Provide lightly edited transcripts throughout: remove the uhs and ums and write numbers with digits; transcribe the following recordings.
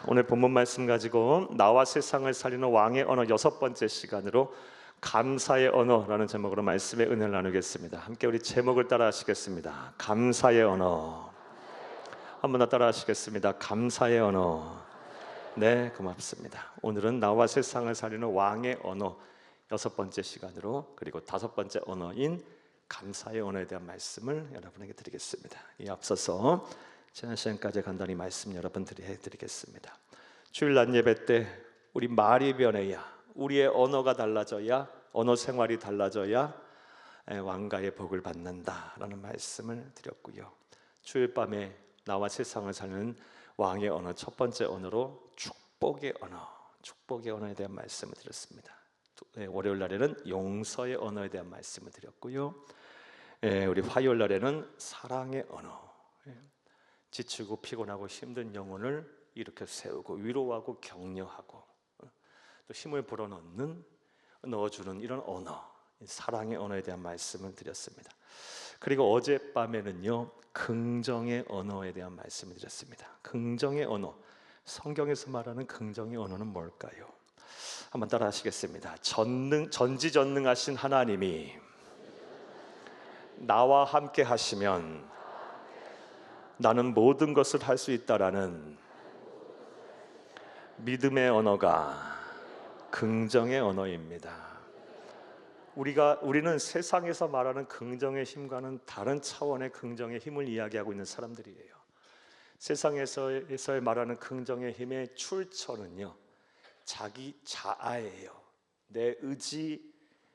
오늘 본문 말씀 가지고 나와 세상을 살리는 왕의 언어 6번째 시간으로 감사의 언어라는 제목으로 말씀의 은혜를 나누겠습니다. 함께 우리 제목을 따라 하시겠습니다. 감사의 언어. 한 번 더 따라 하시겠습니다. 감사의 언어. 네, 고맙습니다. 오늘은 나와 세상을 살리는 왕의 언어 6번째 시간으로, 그리고 5번째 언어인 감사의 언어에 대한 말씀을 여러분에게 드리겠습니다. 이 앞서서 지난 시간까지 간단히 말씀 여러분들이 해드리겠습니다. 주일 낮 예배 때 우리 말이 변해야, 우리의 언어가 달라져야, 언어 생활이 달라져야 왕가의 복을 받는다라는 말씀을 드렸고요. 주일 밤에 나와 세상을 사는 왕의 언어 첫 번째 언어로 축복의 언어, 축복의 언어에 대한 말씀을 드렸습니다. 월요일 날에는 용서의 언어에 대한 말씀을 드렸고요. 우리 화요일 날에는 사랑의 언어, 지치고 피곤하고 힘든 영혼을 일으켜 세우고 위로하고 격려하고 또 힘을 넣어주는 이런 언어, 사랑의 언어에 대한 말씀을 드렸습니다. 그리고 어젯밤에는요, 긍정의 언어에 대한 말씀을 드렸습니다. 긍정의 언어, 성경에서 말하는 긍정의 언어는 뭘까요? 한번 따라 하시겠습니다. 전지전능하신 하나님이 나와 함께 하시면 나는 모든 것을 할 수 있다라는 믿음의 언어가 긍정의 언어입니다. 우리는 세상에서 말하는 긍정의 힘과는 다른 차원의 긍정의 힘을 이야기하고 있는 사람들이에요. 세상에서의 말하는 긍정의 힘의 출처는요, 자기 자아예요. 내 의지,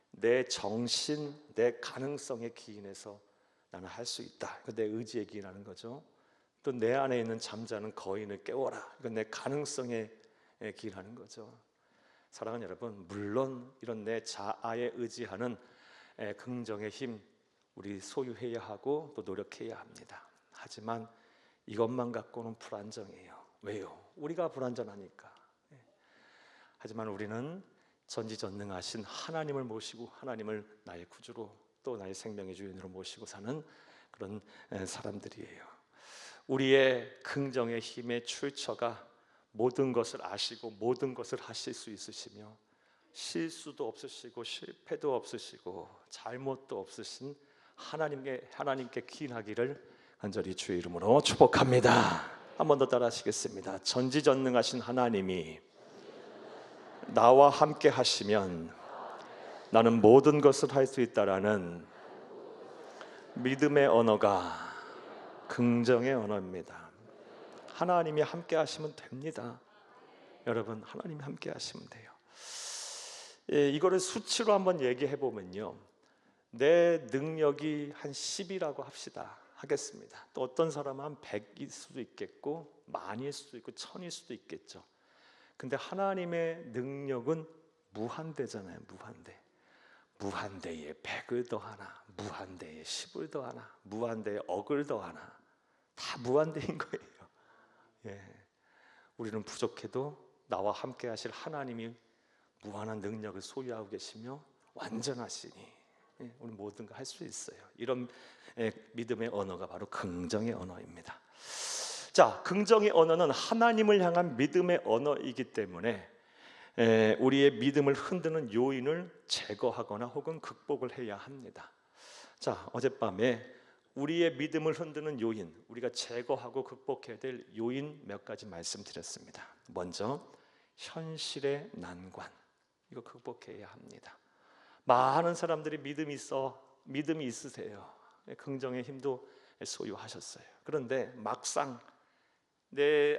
내 정신, 내 가능성에 기인해서 나는 할 수 있다. 내 의지에 기인하는 거죠. 또 내 안에 있는 잠자는 거인을 깨워라. 이건 내 가능성에 기인하는 거죠. 사랑하는 여러분, 물론 이런 내 자아에 의지하는 긍정의 힘 우리 소유해야 하고 또 노력해야 합니다. 하지만 이것만 갖고는 불안정해요. 왜요? 우리가 불안전하니까. 하지만 우리는 전지전능하신 하나님을 모시고, 하나님을 나의 구주로 또 나의 생명의 주인으로 모시고 사는 그런 사람들이에요. 우리의 긍정의 힘의 출처가 모든 것을 아시고 모든 것을 하실 수 있으시며 실수도 없으시고 실패도 없으시고 잘못도 없으신 하나님께 기인하기를 간절히 주의 이름으로 축복합니다. 한 번 더 따라 하시겠습니다. 전지전능하신 하나님이 나와 함께 하시면 나는 모든 것을 할 수 있다라는 믿음의 언어가 긍정의 언어입니다. 하나님이 함께 하시면 됩니다. 여러분, 하나님이 함께 하시면 돼요. 이거를 수치로 한번 얘기해 보면요, 내 능력이 한 10이라고 하겠습니다. 또 어떤 사람은 한 100일 수도 있겠고 만일 수도 있고 1000일 수도 있겠죠. 근데 하나님의 능력은 무한대잖아요. 무한대에 100을 더하나, 무한대에 10을 더하나, 무한대에 억을 더하나, 다 무한대인 거예요. 우리는 부족해도 나와 함께 하실 하나님이 무한한 능력을 소유하고 계시며 완전하시니 우리 모든 거 할 수 있어요. 이런 믿음의 언어가 바로 긍정의 언어입니다. 자, 긍정의 언어는 하나님을 향한 믿음의 언어이기 때문에 우리의 믿음을 흔드는 요인을 제거하거나 혹은 극복을 해야 합니다. 자, 어젯밤에 우리의 믿음을 흔드는 요인, 우리가 제거하고 극복해야 될 요인 몇 가지 말씀드렸습니다. 먼저 현실의 난관, 이거 극복해야 합니다. 많은 사람들이 믿음이 있으세요. 긍정의 힘도 소유하셨어요. 그런데 막상 내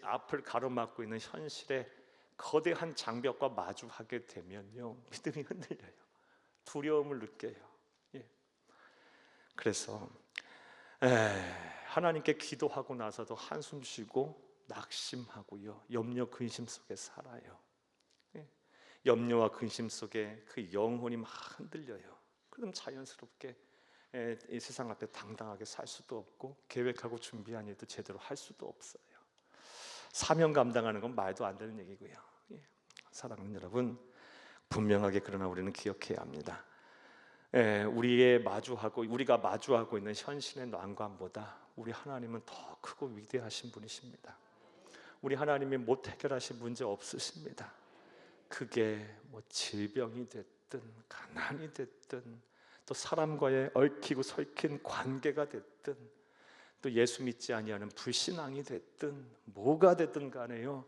앞을 가로막고 있는 현실의 거대한 장벽과 마주하게 되면요, 믿음이 흔들려요. 두려움을 느껴요. 그래서 하나님께 기도하고 나서도 한숨 쉬고 낙심하고요, 염려 근심 속에 살아요. 염려와 근심 속에 그 영혼이 막 흔들려요. 그럼 자연스럽게 이 세상 앞에 당당하게 살 수도 없고 계획하고 준비한 일도 제대로 할 수도 없어요. 사명 감당하는 건 말도 안 되는 얘기고요. 사랑하는 여러분, 분명하게 그러나 우리는 기억해야 합니다. 우리가 마주하고 있는 현실의 난관보다 우리 하나님은 더 크고 위대하신 분이십니다. 우리 하나님이 못 해결하신 문제 없으십니다. 그게 뭐 질병이 됐든 가난이 됐든 또 사람과의 얽히고 설킨 관계가 됐든 또 예수 믿지 아니하는 불신앙이 됐든 뭐가 됐든 간에요,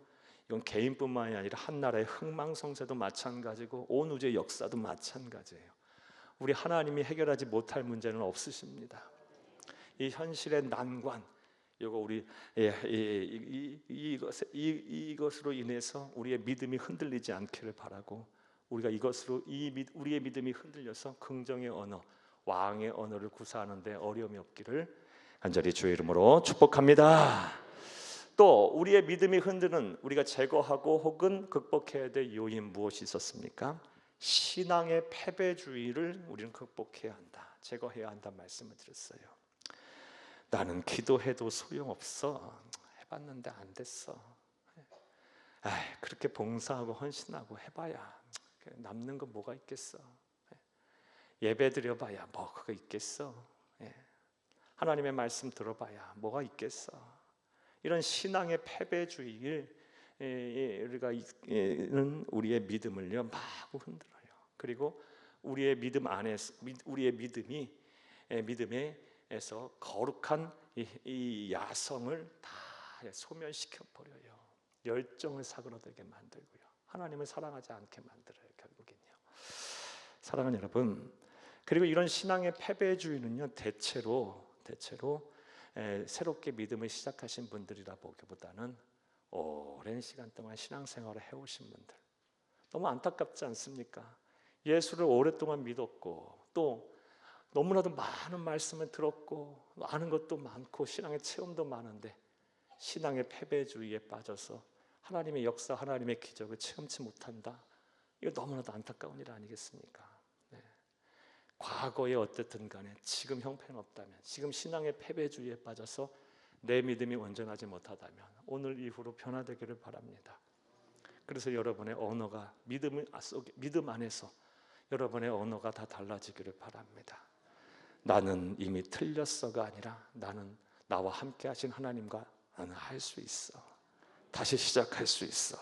이건 개인뿐만이 아니라 한 나라의 흥망성쇠도 마찬가지고 온 우주의 역사도 마찬가지예요. 우리 하나님이 해결하지 못할 문제는 없으십니다. 이 현실의 난관, 이거 우리 이것으로 인해서 우리의 믿음이 흔들리지 않기를 바라고, 우리가 이것으로 우리의 믿음이 흔들려서 긍정의 언어, 왕의 언어를 구사하는데 어려움이 없기를 간절히 주의 이름으로 축복합니다. 또 우리의 믿음이 흔드는, 우리가 제거하고 혹은 극복해야 될 요인 무엇이 있었습니까? 신앙의 패배주의를 우리는 극복해야 한다, 제거해야 한다는 말씀을 드렸어요. 나는 기도해도 소용없어, 해봤는데 안 됐어, 그렇게 봉사하고 헌신하고 해봐야 남는 건 뭐가 있겠어, 예배 드려봐야 뭐 그거 있겠어, 하나님의 말씀 들어봐야 뭐가 있겠어. 이런 신앙의 패배주의를 우리의 믿음을요 마구 흔들어요. 그리고 우리의 믿음 안에서, 우리의 믿음에서 거룩한 이 야성을 다 소멸시켜 버려요. 열정을 사그라들게 만들고요, 하나님을 사랑하지 않게 만들어요, 결국엔요. 사랑하는 여러분, 그리고 이런 신앙의 패배주의는요 대체로 새롭게 믿음을 시작하신 분들이라 보기보다는 오랜 시간 동안 신앙생활을 해오신 분들, 너무 안타깝지 않습니까? 예수를 오랫동안 믿었고 또 너무나도 많은 말씀을 들었고 아는 것도 많고 신앙의 체험도 많은데 신앙의 패배주의에 빠져서 하나님의 역사, 하나님의 기적을 체험치 못한다. 이거 너무나도 안타까운 일 아니겠습니까? 과거에 어쨌든 간에 지금 형편없다면, 지금 신앙의 패배주의에 빠져서 내 믿음이 온전하지 못하다면 오늘 이후로 변화되기를 바랍니다. 그래서 여러분의 언어가 믿음 안에서 여러분의 언어가 다 달라지기를 바랍니다. 나는 이미 틀렸어가 아니라 나는 나와 함께 하신 하나님과 나는 할 수 있어, 다시 시작할 수 있어,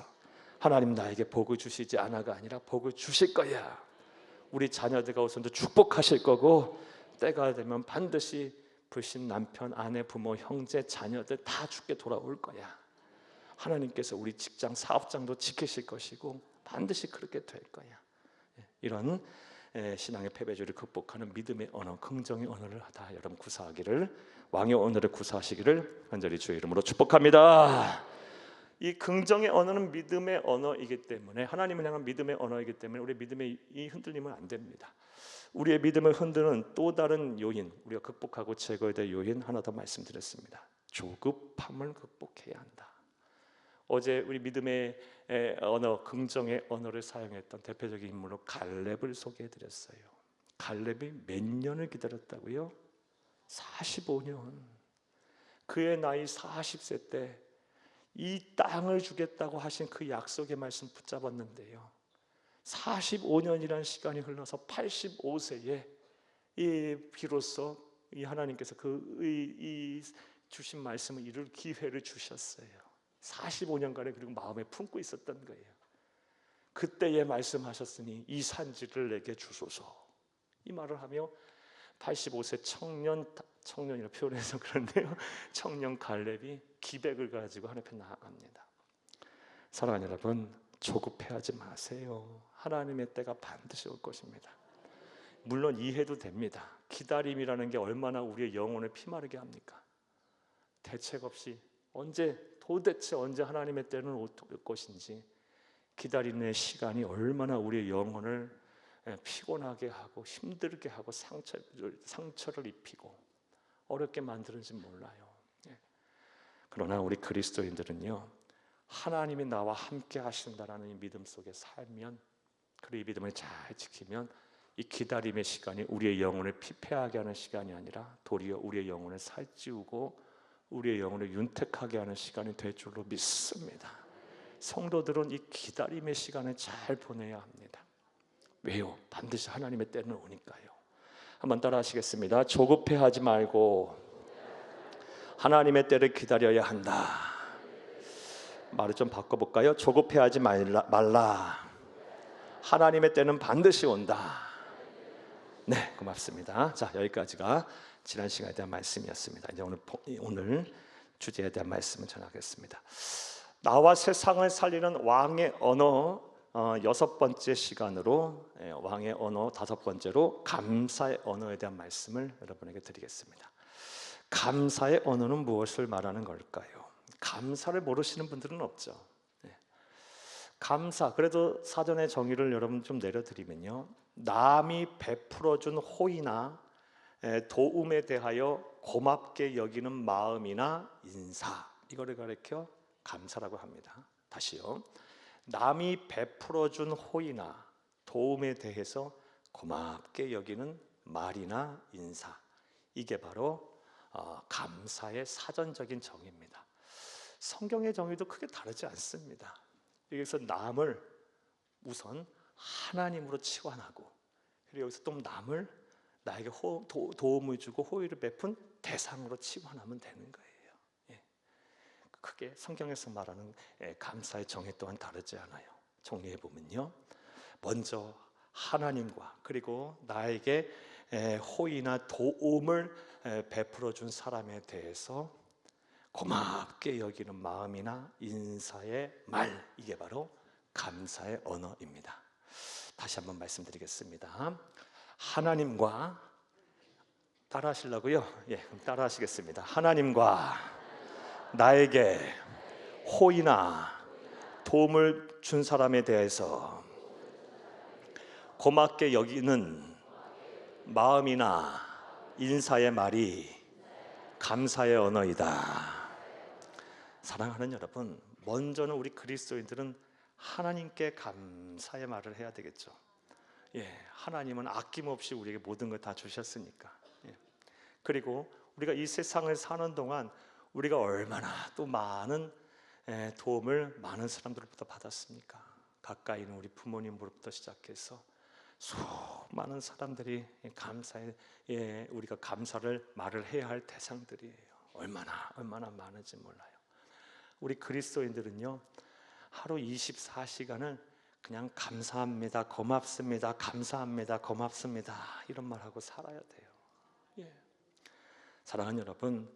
하나님 나에게 복을 주시지 않아가 아니라 복을 주실 거야, 우리 자녀들과 우선도 축복하실 거고 때가 되면 반드시 불신 남편, 아내, 부모, 형제, 자녀들 다 죽게 돌아올 거야, 하나님께서 우리 직장, 사업장도 지키실 것이고 반드시 그렇게 될 거야. 이런 신앙의 패배주의를 극복하는 믿음의 언어, 긍정의 언어를 다 여러분 구사하기를, 왕의 언어를 구사하시기를 간절히 주의 이름으로 축복합니다. 이 긍정의 언어는 믿음의 언어이기 때문에, 하나님을 향한 믿음의 언어이기 때문에 우리 믿음의 이 흔들리면 안 됩니다. 우리의 믿음을 흔드는 또 다른 요인, 우리가 극복하고 제거해야 될 요인 하나 더 말씀드렸습니다. 조급함을 극복해야 한다. 어제 우리 믿음의 언어, 긍정의 언어를 사용했던 대표적인 인물로 갈렙을 소개해드렸어요. 갈렙이 몇 년을 기다렸다고요? 45년. 그의 나이 40세 때 이 땅을 주겠다고 하신 그 약속의 말씀 붙잡았는데요, 45년이라는 시간이 흘러서 85세에 비로소 이 하나님께서 이 주신 말씀을 이룰 기회를 주셨어요. 45년간에 그리고 마음에 품고 있었던 거예요. 그때에 말씀하셨으니 이 산지를 내게 주소서, 이 말을 하며 85세 청년이라 표현해서 그런데요, 청년 갈렙이 기백을 가지고 하나님 앞에 나아갑니다. 사랑하는 여러분, 조급해하지 마세요. 하나님의 때가 반드시 올 것입니다. 물론 이해도 됩니다. 기다림이라는 게 얼마나 우리의 영혼을 피마르게 합니까? 대책 없이 도대체 언제 하나님의 때는 올 것인지 기다리는 시간이 얼마나 우리의 영혼을 피곤하게 하고 힘들게 하고 상처를 입히고 어렵게 만드는지 몰라요. 그러나 우리 그리스도인들은요, 하나님이 나와 함께 하신다라는 이 믿음 속에 살면, 그리고 이 믿음을 잘 지키면 이 기다림의 시간이 우리의 영혼을 피폐하게 하는 시간이 아니라 도리어 우리의 영혼을 살찌우고 우리의 영혼을 윤택하게 하는 시간이 될 줄로 믿습니다. 성도들은 이 기다림의 시간을 잘 보내야 합니다. 왜요? 반드시 하나님의 때는 오니까요. 한번 따라 하시겠습니다. 조급해하지 말고 하나님의 때를 기다려야 한다. 말을 좀 바꿔볼까요? 조급해하지 말라. 하나님의 때는 반드시 온다. 네, 고맙습니다. 자, 여기까지가 지난 시간에 대한 말씀이었습니다. 이제 오늘 주제에 대한 말씀을 전하겠습니다. 나와 세상을 살리는 왕의 언어, 6번째 시간으로 왕의 언어 5번째로 감사의 언어에 대한 말씀을 여러분에게 드리겠습니다. 감사의 언어는 무엇을 말하는 걸까요? 감사를 모르시는 분들은 없죠. 감사, 그래도 사전의 정의를 여러분 좀 내려드리면요, 남이 베풀어준 호의나 도움에 대하여 고맙게 여기는 마음이나 인사, 이거를 가리켜 감사라고 합니다. 다시요, 남이 베풀어준 호의나 도움에 대해서 고맙게 여기는 말이나 인사, 이게 바로 감사의 사전적인 정의입니다. 성경의 정의도 크게 다르지 않습니다. 여기서 남을 우선 하나님으로 치환하고, 그리고 여기서 또 남을 나에게 도움을 주고 호의를 베푼 대상으로 치환하면 되는 거예요. 크게 성경에서 말하는 감사의 정의 또한 다르지 않아요. 정리해 보면요, 먼저 하나님과 그리고 나에게 호의나 도움을 베풀어 준 사람에 대해서 고맙게 여기는 마음이나 인사의 말, 이게 바로 감사의 언어입니다. 다시 한번 말씀드리겠습니다. 하나님과, 따라하시려고요? 예, 그럼 따라하시겠습니다. 하나님과 나에게 호의나 도움을 준 사람에 대해서 고맙게 여기는 마음이나 인사의 말이 감사의 언어이다. 사랑하는 여러분, 먼저는 우리 그리스도인들은 하나님께 감사의 말을 해야 되겠죠. 하나님은 아낌없이 우리에게 모든 걸 다 주셨으니까. 그리고 우리가 이 세상을 사는 동안 우리가 얼마나 또 많은 도움을 많은 사람들로부터 받았습니까? 가까이 있는 우리 부모님으로부터 시작해서 수많은 사람들이 우리가 감사를 말을 해야 할 대상들이에요. 얼마나 많은지 몰라요. 우리 그리스도인들은요, 하루 24시간을 그냥 감사합니다, 고맙습니다, 감사합니다, 고맙습니다, 이런 말하고 살아야 돼요. 사랑하는 여러분,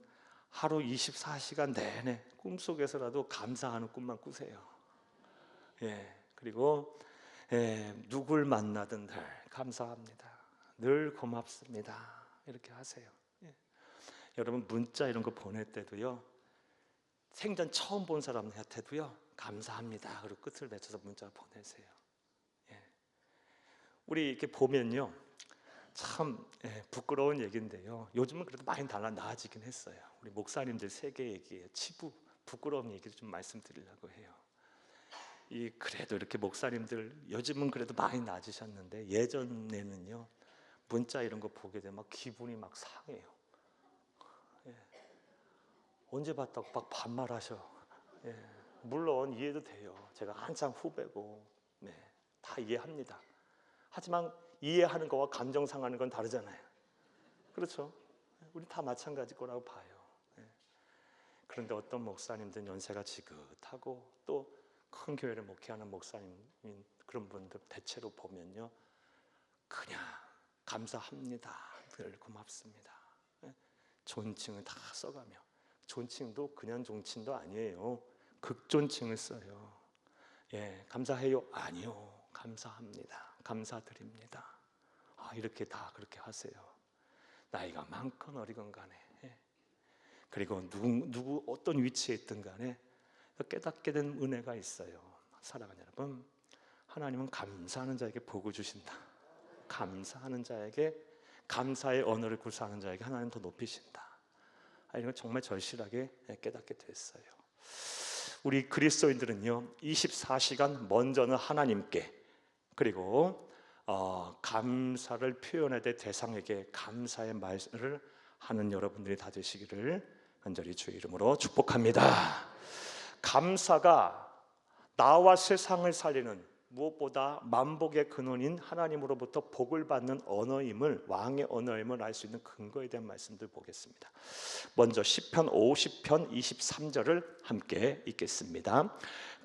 하루 24시간 내내 꿈속에서라도 감사하는 꿈만 꾸세요. 그리고 누굴 만나든 늘 감사합니다, 늘 고맙습니다, 이렇게 하세요. 여러분, 문자 이런 거 보낼 때도요, 생전 처음 본 사람한테도요, 감사합니다, 그리고 끝을 맺혀서 문자 보내세요. 우리 이렇게 보면요, 참 부끄러운 얘기인데요, 요즘은 그래도 많이 나아지긴 했어요. 우리 목사님들 세계 얘기에 치부 부끄러운 얘기를 좀 말씀드리려고 해요. 그래도 이렇게 목사님들 요즘은 그래도 많이 나아지셨는데, 예전에는요, 문자 이런 거 보게 되면 막 기분이 막 상해요. 언제 봤다고 막 반말하셔. 물론 이해도 돼요. 제가 한창 후배고, 다 이해합니다. 하지만 이해하는 거와 감정 상하는 건 다르잖아요. 그렇죠? 우리 다 마찬가지 거라고 봐요. 그런데 어떤 목사님들은 연세가 지긋하고 또 큰 교회를 목회하는 목사님인 그런 분들 대체로 보면요, 그냥 감사합니다, 늘 고맙습니다, 존칭을 다 써가며, 존칭도 그냥 존칭도 아니에요. 극존칭을 써요. 감사해요? 아니요, 감사합니다, 감사드립니다. 이렇게 다 그렇게 하세요. 나이가 많건 어리건 간에, 그리고 누구 어떤 위치에 있든 간에 깨닫게 된 은혜가 있어요. 사랑하는 여러분, 하나님은 감사하는 자에게 복을 주신다. 감사하는 자에게, 감사의 언어를 구사하는 자에게 하나님 더 높이신다. 이런 걸 정말 절실하게 깨닫게 됐어요. 우리 그리스도인들은요, 24시간 먼저는 하나님께, 그리고 감사를 표현해야 될 대상에게 감사의 말을 하는 여러분들이 다 되시기를 간절히 주의 이름으로 축복합니다. 감사가 나와 세상을 살리는 무엇보다 만복의 근원인 하나님으로부터 복을 받는 언어임을, 왕의 언어임을 알 수 있는 근거에 대한 말씀들 보겠습니다. 먼저 시편 50편 23절을 함께 읽겠습니다.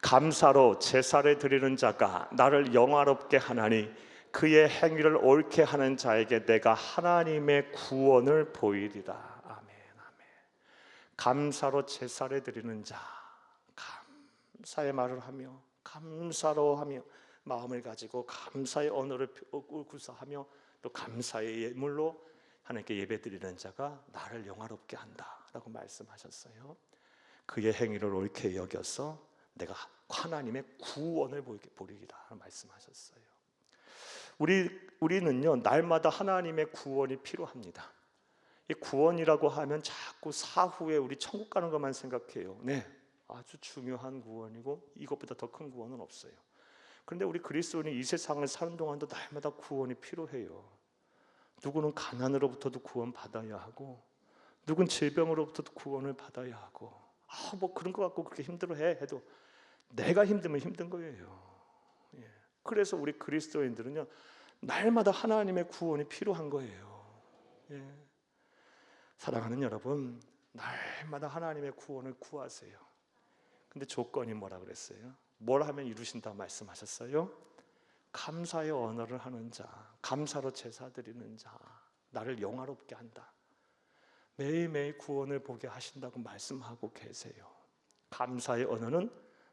감사로 제사를 드리는 자가 나를 영화롭게 하나니 그의 행위를 옳게 하는 자에게 내가 하나님의 구원을 보이리라. 아멘, 아멘. 감사로 제사를 드리는 자, 감사의 말을 하며 감사로 하며 마음을 가지고 감사의 언어를 구사하며 또 감사의 예물로 하나님께 예배드리는 자가 나를 영화롭게 한다라고 말씀하셨어요. 그의 행위를 옳게 여겨서 내가 하나님의 구원을 보리리라 말씀하셨어요. 우리는요, 날마다 하나님의 구원이 필요합니다. 이 구원이라고 하면 자꾸 사후에 우리 천국 가는 것만 생각해요. 네, 아주 중요한 구원이고 이것보다 더 큰 구원은 없어요. 그런데 우리 그리스도인이 이 세상을 사는 동안도 날마다 구원이 필요해요. 누구는 가난으로부터도 구원받아야 하고, 누군 질병으로부터도 구원을 받아야 하고, 뭐 그런 거 갖고 그렇게 힘들어해 해도 내가 힘들면 힘든 거예요. 그래서 우리 그리스도인들은요, 날마다 하나님의 구원이 필요한 거예요. 사랑하는 여러분, 날마다 하나님의 구원을 구하세요. 근데 조건이 뭐라 그랬어요? 뭘 하면 이루신다 말씀하셨어요? 감사의 언어를 하는 자, 감사로 제사 드리는 자, 나를 영화롭게 한다. 매일매일 구원을 보게 하신다고 말씀하고 계세요. 감사의 언어는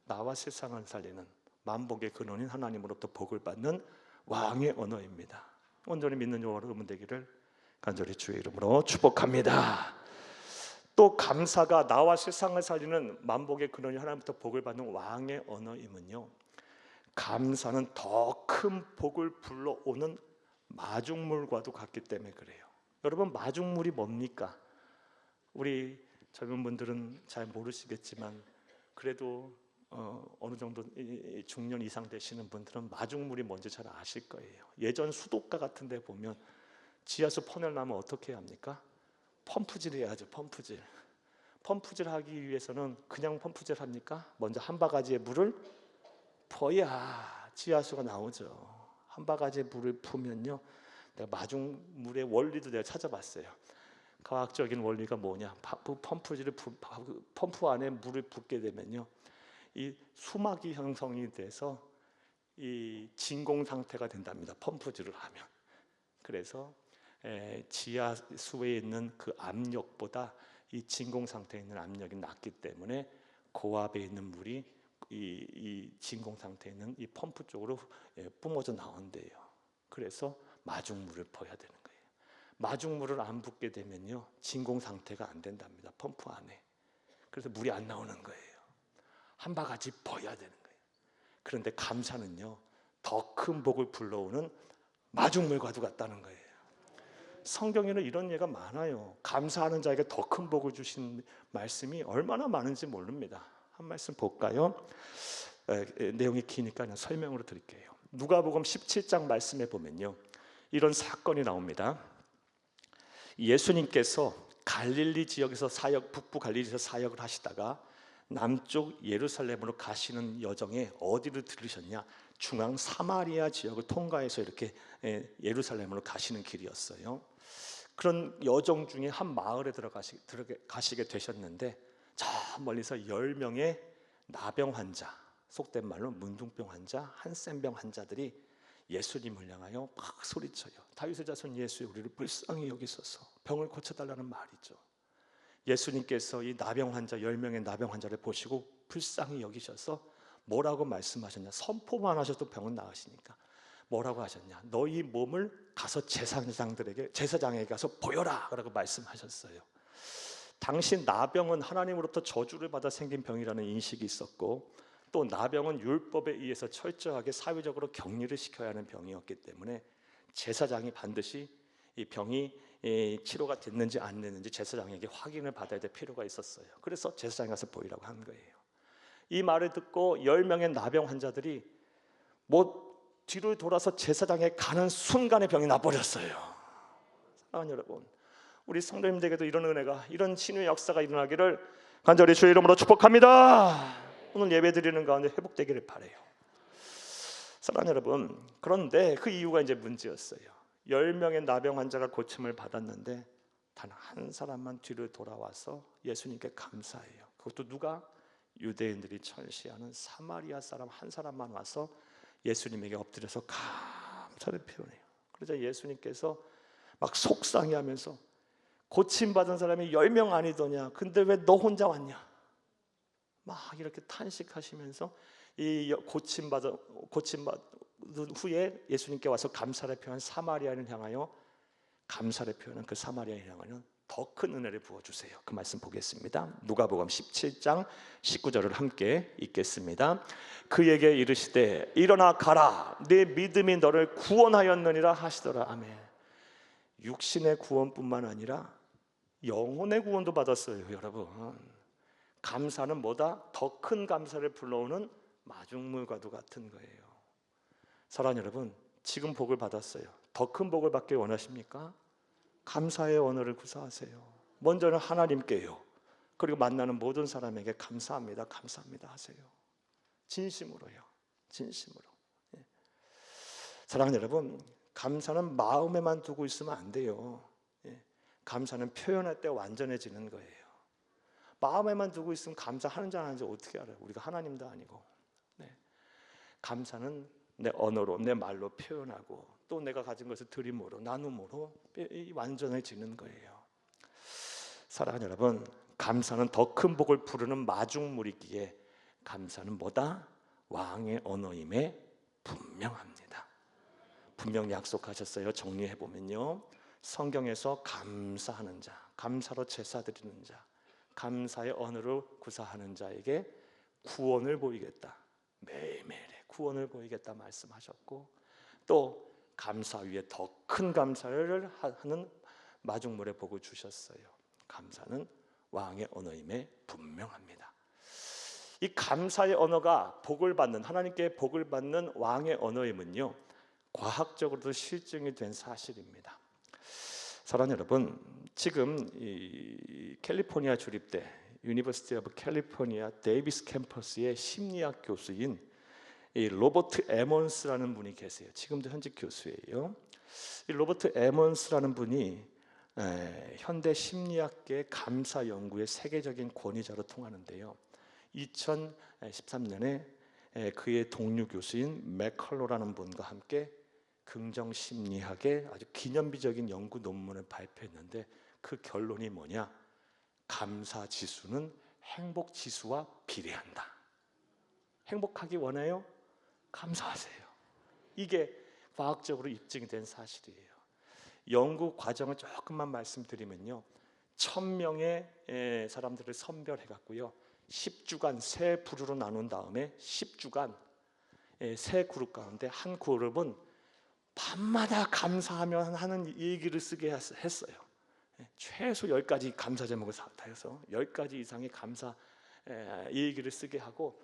나와 세상을 살리는 만복의 근원인 하나님으로부터 복을 받는 왕의 언어입니다. 온전히 믿는 여러분 되기를 간절히 주의 이름으로 축복합니다. 또 감사가 나와 세상을 살리는 만복의 근원인 하나님부터 복을 받는 왕의 언어임은요, 감사는 더 큰 복을 불러오는 마중물과도 같기 때문에 그래요. 여러분, 마중물이 뭡니까? 우리 젊은 분들은 잘 모르시겠지만 그래도 어느 정도 중년 이상 되시는 분들은 마중물이 뭔지 잘 아실 거예요. 예전 수도가 같은 데 보면 지하수 퍼내려면 어떻게 해야 합니까? 펌프질 해야죠. 펌프질 하기 위해서는 그냥 펌프질 합니까? 먼저 한 바가지의 물을 퍼야 지하수가 나오죠. 한 바가지의 물을 부으면요, 내가 마중물의 원리도 내가 찾아봤어요. 과학적인 원리가 뭐냐? 펌프 안에 물을 붓게 되면요, 이 수막이 형성이 돼서 이 진공 상태가 된답니다. 펌프질을 하면. 그래서 지하수에 있는 그 압력보다 이 진공 상태에 있는 압력이 낮기 때문에 고압에 있는 물이 이 진공 상태에 있는 이 펌프 쪽으로 뿜어져 나온대요. 그래서 마중물을 퍼야 되는 거예요. 마중물을 안 붓게 되면요, 진공 상태가 안 된답니다. 펌프 안에. 그래서 물이 안 나오는 거예요. 한 바가지 퍼야 되는 거예요. 그런데 감사는요, 더 큰 복을 불러오는 마중물과도 같다는 거예요. 성경에는 이런 예가 많아요. 감사하는 자에게 더 큰 복을 주신 말씀이 얼마나 많은지 모릅니다. 한 말씀 볼까요? 내용이 기니까 그냥 설명으로 드릴게요. 누가복음 17장 말씀에 보면요, 이런 사건이 나옵니다. 예수님께서 갈릴리 지역에서 북부 갈릴리에서 사역을 하시다가 남쪽 예루살렘으로 가시는 여정에 어디를 들으셨냐? 중앙 사마리아 지역을 통과해서 이렇게 예루살렘으로 가시는 길이었어요. 그런 여정 중에 한 마을에 들어가시게 되셨는데, 저 멀리서 10명의 나병 환자, 속된 말로 문둥병 환자, 한센병 환자들이 예수님을 향하여 막 소리쳐요. 다윗의 자손 예수, 우리를 불쌍히 여기소서. 병을 고쳐달라는 말이죠. 예수님께서 이 나병 환자 10명의 나병 환자를 보시고 불쌍히 여기셔서 뭐라고 말씀하셨냐? 선포만 하셔도 병은 나으시니까 뭐라고 하셨냐? 너희 몸을 가서 제사장에게 가서 보여라 라고 말씀하셨어요. 당시 나병은 하나님으로부터 저주를 받아 생긴 병이라는 인식이 있었고, 또 나병은 율법에 의해서 철저하게 사회적으로 격리를 시켜야 하는 병이었기 때문에 제사장이 반드시 이 병이 치료가 됐는지 안 됐는지 제사장에게 확인을 받아야 될 필요가 있었어요. 그래서 제사장에 가서 보이라고 한 거예요. 이 말을 듣고 10명의 나병 환자들이 뒤로 돌아서 제사장에 가는 순간에 병이 나버렸어요. 사랑하는 여러분, 우리 성도님들에게도 이런 은혜가, 이런 치유의 역사가 일어나기를 간절히 주의 이름으로 축복합니다. 오늘 예배드리는 가운데 회복되기를 바라요. 사랑하는 여러분, 그런데 그 이유가 이제 문제였어요. 10명의 나병 환자가 고침을 받았는데 단 한 사람만 뒤로 돌아와서 예수님께 감사해요. 그것도 누가? 유대인들이 철시하는 사마리아 사람 한 사람만 와서 예수님에게 엎드려서 감사를 표현해요. 그러자 예수님께서 막 속상해하면서 고침받은 사람이 10명 아니더냐, 근데 왜 너 혼자 왔냐, 막 이렇게 탄식하시면서 이 고침받은 후에 예수님께 와서 감사를 표현한 사마리아인을 향하여 감사를 표현한 그 사마리아인을 향하여 더 큰 은혜를 부어주세요. 그 말씀 보겠습니다. 누가복음 17장 19절을 함께 읽겠습니다. 그에게 이르시되 일어나 가라, 네 믿음이 너를 구원하였느니라 하시더라. 아멘. 육신의 구원뿐만 아니라 영혼의 구원도 받았어요. 여러분, 감사는 뭐다? 더 큰 감사를 불러오는 마중물과도 같은 거예요. 사랑하는 여러분, 지금 복을 받았어요. 더 큰 복을 받기 원하십니까? 감사의 언어를 구사하세요. 먼저는 하나님께요, 그리고 만나는 모든 사람에게 감사합니다, 감사합니다 하세요. 진심으로요, 진심으로. 사랑하는 여러분, 감사는 마음에만 두고 있으면 안 돼요. 감사는 표현할 때 완전해지는 거예요. 마음에만 두고 있으면 감사하는지 안 하는지 어떻게 알아요? 우리가 하나님도 아니고. 감사는 내 언어로, 내 말로 표현하고 또 내가 가진 것을 드림으로, 나눔으로 완전해지는 거예요. 사랑하는 여러분, 감사는 더 큰 복을 부르는 마중물이기에 감사는 뭐다? 왕의 언어임에 분명합니다. 분명히 약속하셨어요. 정리해보면요, 성경에서 감사하는 자, 감사로 제사 드리는 자, 감사의 언어로 구사하는 자에게 구원을 보이겠다, 매일매일의 구원을 보이겠다 말씀하셨고, 또 감사 위에 더 큰 감사를 하는 마중물의 복을 주셨어요. 감사는 왕의 언어임에 분명합니다. 이 감사의 언어가 복을 받는, 하나님께 복을 받는 왕의 언어임은요, 과학적으로도 실증이 된 사실입니다. 사랑하는 여러분, 지금 이 캘리포니아 주립대 유니버시티 오브 캘리포니아 데이비스 캠퍼스의 심리학 교수인 이 로버트 에먼스라는 분이 계세요. 지금도 현직 교수예요. 이 로버트 에먼스라는 분이 현대 심리학계 감사 연구의 세계적인 권위자로 통하는데요, 2013년에 그의 동료 교수인 맥컬로라는 분과 함께 긍정심리학의 아주 기념비적인 연구 논문을 발표했는데, 그 결론이 뭐냐? 감사지수는 행복지수와 비례한다. 행복하기 원해요? 감사하세요. 이게 과학적으로 입증이 된 사실이에요. 연구 과정을 조금만 말씀드리면요, 1000명의 사람들을 선별해 갖고요, 10주간 세 부류로 나눈 다음에 10주간 세 그룹 가운데 한 그룹은 밤마다 감사하면 하는 얘기를 쓰게 했어요. 최소 10가지 감사 제목을 다 해서 10가지 이상의 감사 얘기를 쓰게 하고,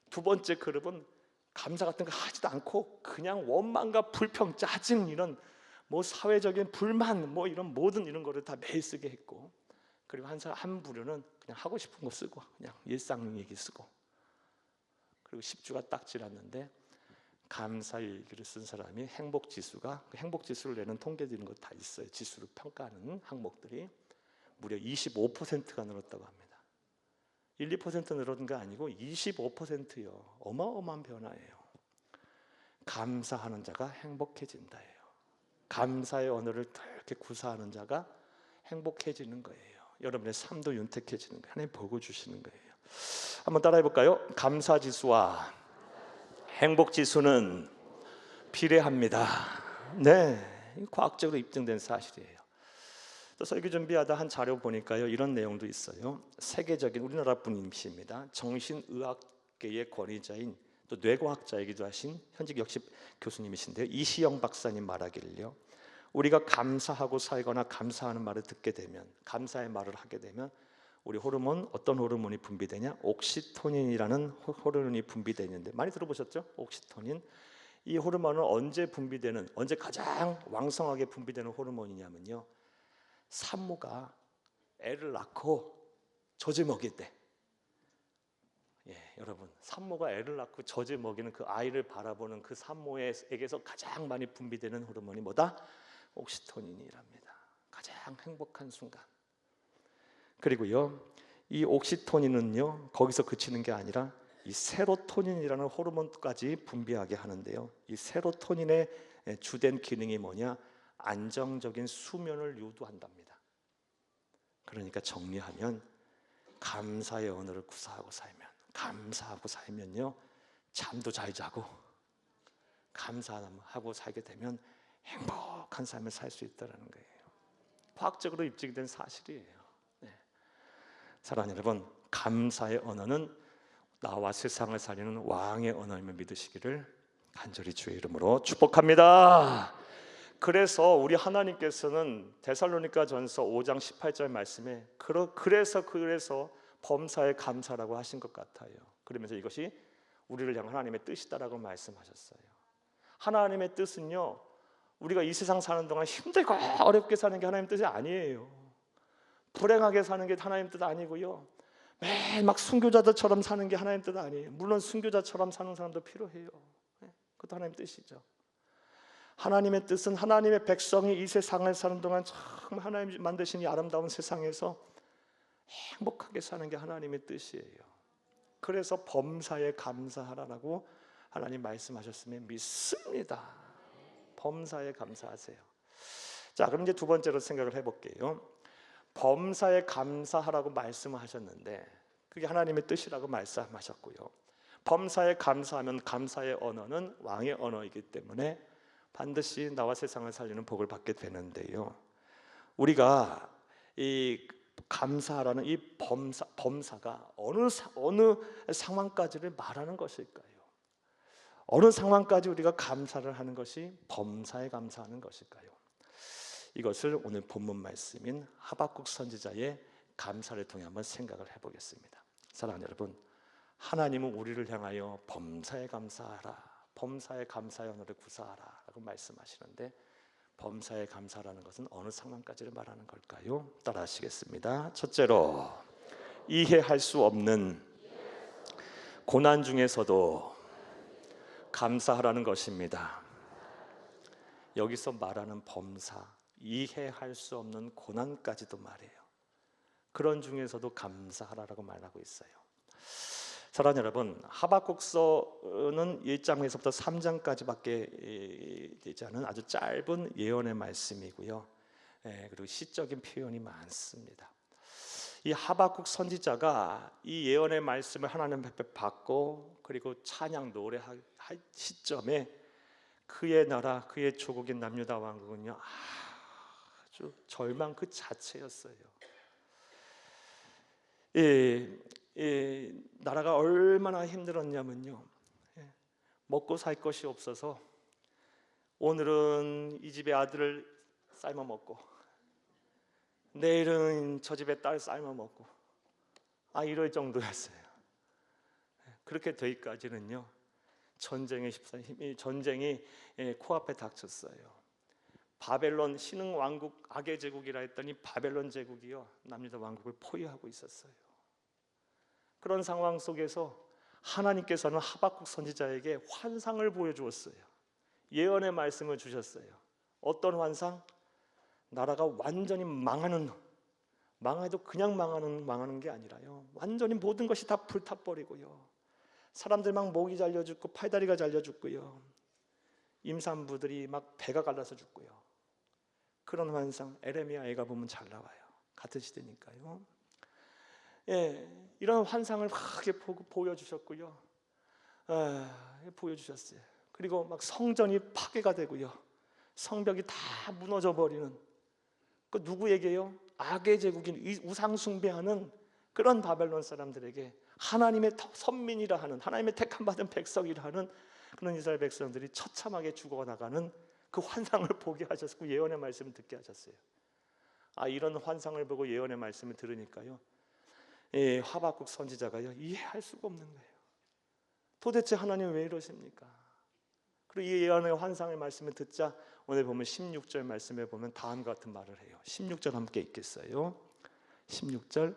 두 번째 그룹은 감사 같은 거 하지도 않고 그냥 원망과 불평, 짜증, 이런 뭐 사회적인 불만, 뭐 이런 모든 이런 거를 다 매일 쓰게 했고, 그리고 한 부류는 그냥 하고 싶은 거 쓰고 그냥 일상 얘기 쓰고, 그리고 10주가 딱 지났는데 감사 얘기를 쓴 사람이 행복지수가, 그 행복지수를 내는 통계도 이런 거 다 있어요. 지수를 평가하는 항목들이 무려 25%가 늘었다고 합니다. 1, 2% 늘어난 게 아니고 25%요. 어마어마한 변화예요. 감사하는 자가 행복해진다예요. 감사의 언어를 이렇게 구사하는 자가 행복해지는 거예요. 여러분의 삶도 윤택해지는 거예요. 하나님 복을 주시는 거예요. 한번 따라해 볼까요? 감사지수와 행복지수는 비례합니다. 네, 과학적으로 입증된 사실이에요. 또 설교 준비하다 한 자료 보니까요, 이런 내용도 있어요. 세계적인, 우리나라 분이십니다. 정신의학계의 권위자인 또 뇌과학자이기도 하신 현직 역시 교수님이신데요, 이시영 박사님 말하기를요, 우리가 감사하고 살거나 감사하는 말을 듣게 되면, 감사의 말을 하게 되면 우리 호르몬, 어떤 호르몬이 분비되냐? 옥시토닌이라는 호르몬이 분비되는데, 많이 들어보셨죠? 옥시토닌. 이 호르몬은 언제 가장 왕성하게 분비되는 호르몬이냐면요, 산모가 애를 낳고 젖을 먹일 때, 여러분, 산모가 애를 낳고 젖을 먹이는 그 아이를 바라보는 그 산모에게서 가장 많이 분비되는 호르몬이 뭐다? 옥시토닌이랍니다. 가장 행복한 순간. 그리고요, 이 옥시토닌은요, 거기서 그치는 게 아니라 이 세로토닌이라는 호르몬까지 분비하게 하는데요, 이 세로토닌의 주된 기능이 뭐냐? 안정적인 수면을 유도한답니다. 그러니까 정리하면, 감사의 언어를 구사하고 살면, 감사하고 살면요, 잠도 잘 자고 감사하고 살게 되면 행복한 삶을 살 수 있다는 거예요. 과학적으로 입증된 사실이에요. 사랑하는 여러분, 감사의 언어는 나와 세상을 살리는 왕의 언어임을 믿으시기를 간절히 주의 이름으로 축복합니다. 그래서 우리 하나님께서는 데살로니가전서 5장 18절 말씀에 그래서 범사에 감사라고 하신 것 같아요. 그러면서 이것이 우리를 향한 하나님의 뜻이다라고 말씀하셨어요. 하나님의 뜻은요, 우리가 이 세상 사는 동안 힘들고 어렵게 사는 게 하나님 뜻이 아니에요. 불행하게 사는 게 하나님 뜻 아니고요, 매일 막 순교자들처럼 사는 게 하나님 뜻 아니에요. 물론 순교자처럼 사는 사람도 필요해요. 그것도 하나님 뜻이죠. 하나님의 뜻은 하나님의 백성이 이 세상을 사는 동안 참 하나님 만드신 이 아름다운 세상에서 행복하게 사는 게 하나님의 뜻이에요. 그래서 범사에 감사하라라고 하나님 말씀하셨으면 믿습니다. 범사에 감사하세요. 자, 그럼 이제 두 번째로 생각을 해볼게요. 범사에 감사하라고 말씀을 하셨는데 그게 하나님의 뜻이라고 말씀하셨고요, 범사에 감사하면 감사의 언어는 왕의 언어이기 때문에 반드시 나와 세상을 살리는 복을 받게 되는데요, 우리가 이 감사라는 이 범사가 어느 상황까지를 말하는 것일까요? 어느 상황까지 우리가 감사를 하는 것이 범사에 감사하는 것일까요? 이것을 오늘 본문 말씀인 하박국 선지자의 감사를 통해 한번 생각을 해보겠습니다. 사랑하는 여러분, 하나님은 우리를 향하여 범사에 감사하라, 범사에 감사의 언어를 구사하라 라고 말씀하시는데, 범사에 감사라는 것은 어느 상황까지를 말하는 걸까요? 따라 하시겠습니다. 첫째로, 이해할 수 없는 고난 중에서도 감사하라는 것입니다. 여기서 말하는 범사, 이해할 수 없는 고난까지도 말해요. 그런 중에서도 감사하라고 말하고 있어요. 사랑하는 여러분, 하박국서는 1장에서부터 3장까지밖에 되지 않은 아주 짧은 예언의 말씀이고요, 그리고 시적인 표현이 많습니다. 이 하박국 선지자가 이 예언의 말씀을 하나님 앞에 받고 그리고 찬양 노래할 시점에 그의 나라, 그의 조국인 남유다 왕국은요, 아주 절망 그 자체였어요. 나라가 얼마나 힘들었냐면요, 먹고 살 것이 없어서 오늘은 이 집의 아들을 삶아 먹고 내일은 저 집의 딸 삶아 먹고 이럴 정도였어요. 그렇게 되기까지는요, 전쟁이 코앞에 닥쳤어요. 바벨론 신흥 왕국 악의 제국이라 했더니 바벨론 제국이요, 남유다 왕국을 포위하고 있었어요. 그런 상황 속에서 하나님께서는 하박국 선지자에게 환상을 보여주었어요. 예언의 말씀을 주셨어요. 어떤 환상? 나라가 완전히 망해도 그냥 망하는 게 아니라요, 완전히 모든 것이 다 불타버리고요, 사람들 막 목이 잘려 죽고 팔다리가 잘려 죽고요, 임산부들이 막 배가 갈라서 죽고요. 그런 환상 에레미야에 가보면 잘 나와요. 같은 시대니까요. 이런 환상을 막 보여주셨고요, 보여주셨어요. 그리고 막 성전이 파괴가 되고요, 성벽이 다 무너져 버리는, 그 누구에게요? 악의 제국인 우상 숭배하는 그런 바벨론 사람들에게 하나님의 선민이라 하는, 하나님의 택함 받은 백성이라 하는 그런 이스라엘 백성들이 처참하게 죽어나가는 그 환상을 보게 하셨고 예언의 말씀을 듣게 하셨어요. 이런 환상을 보고 예언의 말씀을 들으니까요, 하박국 선지자가요, 이해할 수가 없는 거예요. 도대체 하나님 왜 이러십니까? 그리고 이 예언의 환상의 말씀을 듣자 오늘 보면 16절 말씀에 보면 다음과 같은 말을 해요. 16절 함께 읽겠어요. 16절,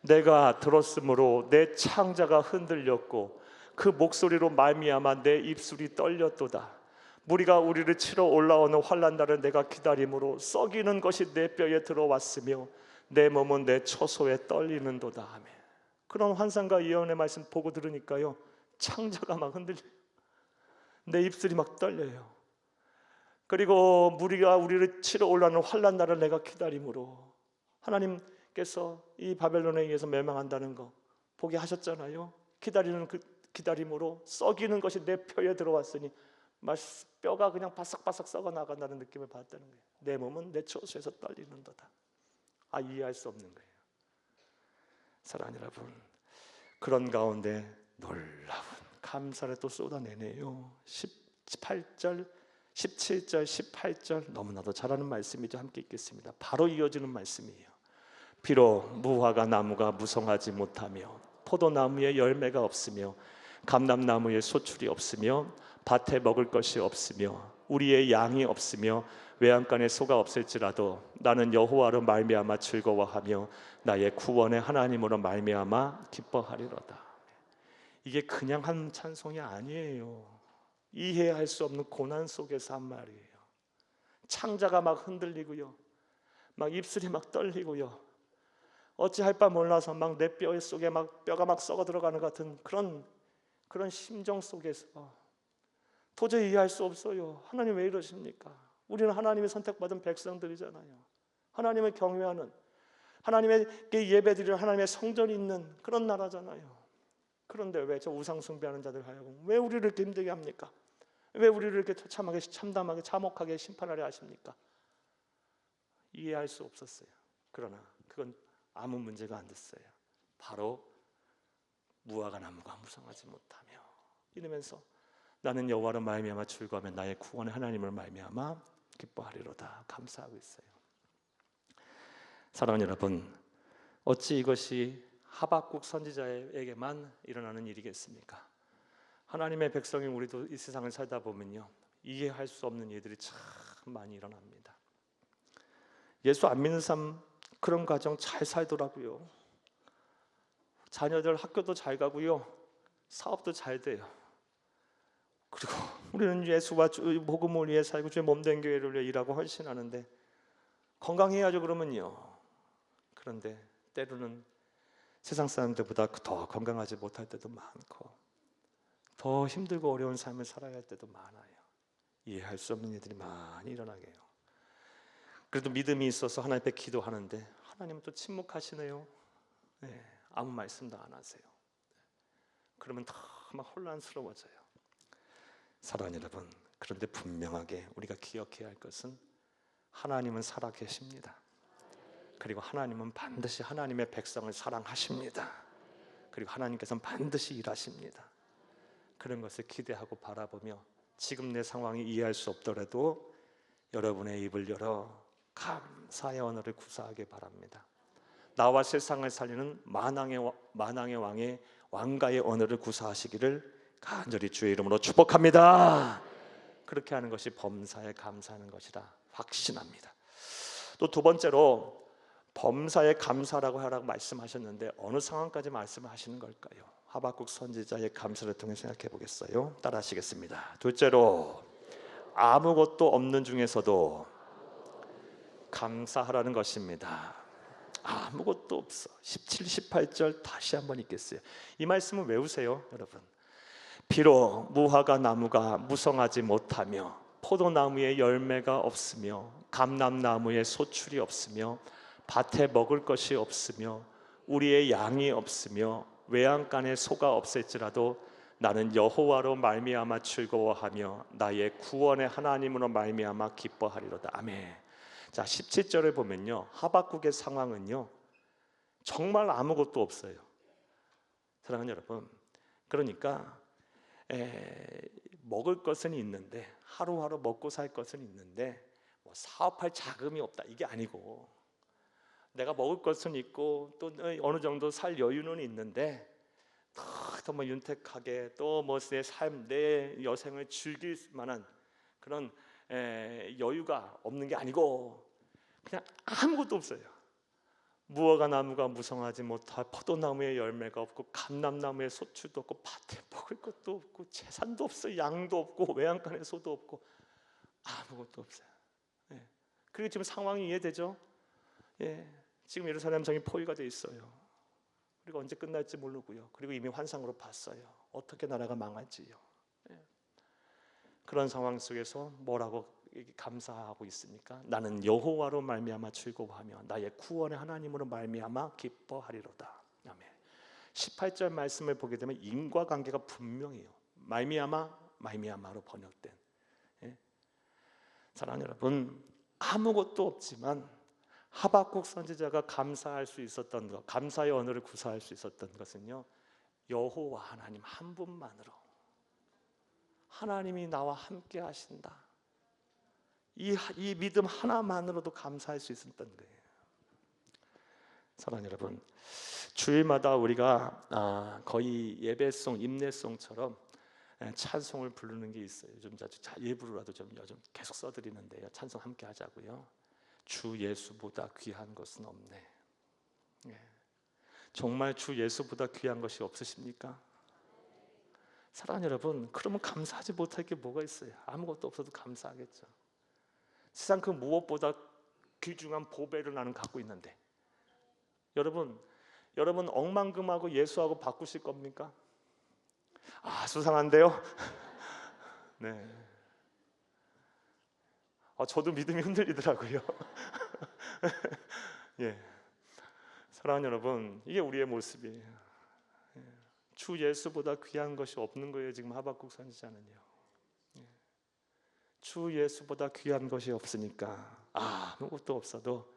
내가 들었으므로 내 창자가 흔들렸고 그 목소리로 말미암아 내 입술이 떨렸도다. 무리가 우리를 치러 올라오는 환난 날을 내가 기다림으로 썩이는 것이 내 뼈에 들어왔으며 내 몸은 내 처소에 떨리는도다. 아멘. 그런 환상과 예언의 말씀 보고 들으니까요, 창자가 막 흔들려요. 내 입술이 막 떨려요. 그리고 무리가 우리를 치러 올라오는 환난 날을 내가 기다림으로, 하나님께서 이 바벨론에 의해서 멸망한다는 거 보게 하셨잖아요. 기다리는 그 기다림으로 썩이는 것이 내 뼈에 들어왔으니 뼈가 그냥 바삭바삭 썩어 나간다는 느낌을 받았다는 거예요. 내 몸은 내 처소에서 떨리는도다. 이해할 수 없는 거예요. 사랑하는 여러분, 그런 가운데 놀라운 감사를 또 쏟아내네요. 18절, 17절, 18절 너무나도 잘 아는 말씀이죠. 함께 읽겠습니다. 바로 이어지는 말씀이에요. 비록 무화과 나무가 무성하지 못하며 포도나무에 열매가 없으며 감람나무에 소출이 없으며 밭에 먹을 것이 없으며 우리의 양이 없으며 외양간에 소가 없을지라도 나는 여호와로 말미암아 즐거워하며 나의 구원의 하나님으로 말미암아 기뻐하리로다. 이게 그냥 한 찬송이 아니에요. 이해할 수 없는 고난 속에서 한 말이에요. 창자가 막 흔들리고요, 막 입술이 막 떨리고요, 어찌할 바 몰라서 막 내 뼈 속에 막 뼈가 막 썩어 들어가는 같은 그런 심정 속에서 도저히 이해할 수 없어요. 하나님 왜 이러십니까? 우리는 하나님의 선택받은 백성들이잖아요. 하나님을 경외하는, 하나님께 예배드리는 하나님의 성전이 있는 그런 나라잖아요. 그런데 왜 저 우상 숭배하는 자들 하여금 왜 우리를 이렇게 힘들게 합니까? 왜 우리를 이렇게 처참하게, 참담하게, 참혹하게 심판하려 하십니까? 이해할 수 없었어요. 그러나 그건 아무 문제가 안 됐어요. 바로 무화과 나무가 무성하지 못하며 이러면서 나는 여호와로 말미암아 즐거워하며 나의 구원의 하나님을 말미암아 기뻐하리로다. 감사하고 있어요. 사랑하는 여러분, 어찌 이것이 하박국 선지자에게만 일어나는 일이겠습니까? 하나님의 백성인 우리도 이 세상을 살다 보면요, 이해할 수 없는 일들이 참 많이 일어납니다. 예수 안 믿는 사람 그런 가정 잘 살더라고요. 자녀들 학교도 잘 가고요, 사업도 잘 돼요. 그리고 우리는 예수와 복음을 위해 살고 주의 몸된 교회를 위해 일하고 헌신하는데 건강해야죠 그러면요. 그런데 때로는 세상 사람들보다 더 건강하지 못할 때도 많고 더 힘들고 어려운 삶을 살아야 할 때도 많아요. 이해할 수 없는 일들이 많이 일어나게 해요. 그래도 믿음이 있어서 하나님 앞에 기도하는데 하나님은 또 침묵하시네요. 네, 아무 말씀도 안 하세요. 그러면 더 막 혼란스러워져요. 사랑하는 여러분, 그런데 분명하게 우리가 기억해야 할 것은 하나님은 살아계십니다. 그리고 하나님은 반드시 하나님의 백성을 사랑하십니다. 그리고 하나님께서는 반드시 일하십니다. 그런 것을 기대하고 바라보며 지금 내 상황이 이해할 수 없더라도 여러분의 입을 열어 감사의 언어를 구사하기 바랍니다. 나와 세상을 살리는 만왕의 왕의 왕가의 언어를 구사하시기를 간절히 주의 이름으로 축복합니다. 그렇게 하는 것이 범사에 감사하는 것이라 확신합니다. 또 두 번째로 범사에 감사라고 하라고 말씀하셨는데 어느 상황까지 말씀을 하시는 걸까요? 하박국 선지자의 감사를 통해 생각해 보겠어요. 따라 하시겠습니다. 둘째로 아무것도 없는 중에서도 감사하라는 것입니다. 아무것도 없어. 17, 18절 다시 한번 읽겠어요. 이 말씀을 외우세요, 여러분. 비록 무화과 나무가 무성하지 못하며 포도나무에 열매가 없으며 감람나무에 소출이 없으며 밭에 먹을 것이 없으며 우리의 양이 없으며 외양간에 소가 없을지라도 나는 여호와로 말미암아 즐거워하며 나의 구원의 하나님으로 말미암아 기뻐하리로다. 아멘. 자, 17절을 보면요, 하박국의 상황은요 정말 아무것도 없어요. 사랑하는 여러분, 그러니까 먹을 것은 있는데, 하루하루 먹고 살 것은 있는데 뭐 사업할 자금이 없다 이게 아니고, 내가 먹을 것은 있고 또 어느 정도 살 여유는 있는데 더 뭐 윤택하게 또 뭐 내 삶, 내 여생을 즐길 만한 그런 여유가 없는 게 아니고 그냥 아무것도 없어요. 무화과 나무가 무성하지 못할 포도나무에 열매가 없고 감람나무에 소출도 없고 밭에 먹을 것도 없고 재산도 없어 양도 없고 외양간에 소도 없고 아무것도 없어요. 예. 그리고 지금 상황이 이해되죠? 예. 지금 예루살렘 성이 포위가 돼 있어요. 그리고 언제 끝날지 모르고요. 그리고 이미 환상으로 봤어요. 어떻게 나라가 망할지요. 예. 그런 상황 속에서 뭐라고 감사하고 있습니까? 나는 여호와로 말미암아 즐거워하며 나의 구원의 하나님으로 말미암아 기뻐하리로다. 아멘. 18절 말씀을 보게 되면 인과관계가 분명해요. 말미암아로 번역된. 예? 사랑하는 여러분, 아무것도 없지만 하박국 선지자가 감사할 수 있었던 것, 감사의 언어를 구사할 수 있었던 것은요, 여호와 하나님 한 분만으로, 하나님이 나와 함께 하신다, 이 믿음 하나만으로도 감사할 수 있었던 거예요. 사랑하는 여러분, 주일마다 우리가 거의 예배송, 임내송처럼 찬송을 부르는 게 있어요. 좀 자주 예부로라도 좀 요즘 계속 써드리는데요. 찬송 함께 하자고요. 주 예수보다 귀한 것은 없네. 예. 정말 주 예수보다 귀한 것이 없으십니까? 사랑하는 여러분, 그러면 감사하지 못할 게 뭐가 있어요? 아무것도 없어도 감사하겠죠. 세상 그 무엇보다 귀중한 보배를 나는 갖고 있는데, 여러분 억만금하고 예수하고 바꾸실 겁니까? 수상한데요? 네. 저도 믿음이 흔들리더라고요. 예. 사랑하는 여러분, 이게 우리의 모습이에요. 예. 주 예수보다 귀한 것이 없는 거예요. 지금 하박국 선지자는요. 주 예수보다 귀한 것이 없으니까 아무것도 없어도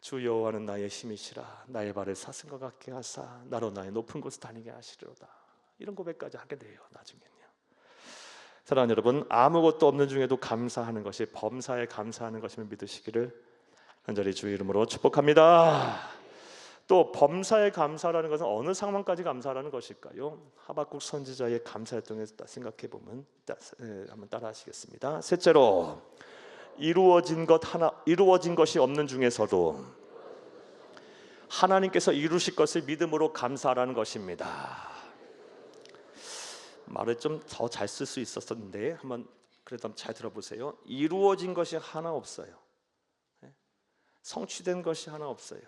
주 여호와는 나의 힘이시라 나의 발을 사슴과 같게 하사 나로 나의 높은 곳을 다니게 하시리로다. 이런 고백까지 하게 돼요. 나중에는요. 사랑하는 여러분, 아무것도 없는 중에도 감사하는 것이 범사에 감사하는 것임을 믿으시기를 간절히 주의 이름으로 축복합니다. 또 범사에 감사라는 것은 어느 상황까지 감사라는 것일까요? 하박국 선지자의 감사를 통해서 생각해 보면 한번 따라하시겠습니다. 셋째로, 이루어진 것이 없는 중에서도 하나님께서 이루실 것을 믿음으로 감사하라는 것입니다. 말을 좀 더 잘 쓸 수 있었었는데 한번 그래도 잘 들어보세요. 이루어진 것이 하나 없어요. 성취된 것이 하나 없어요.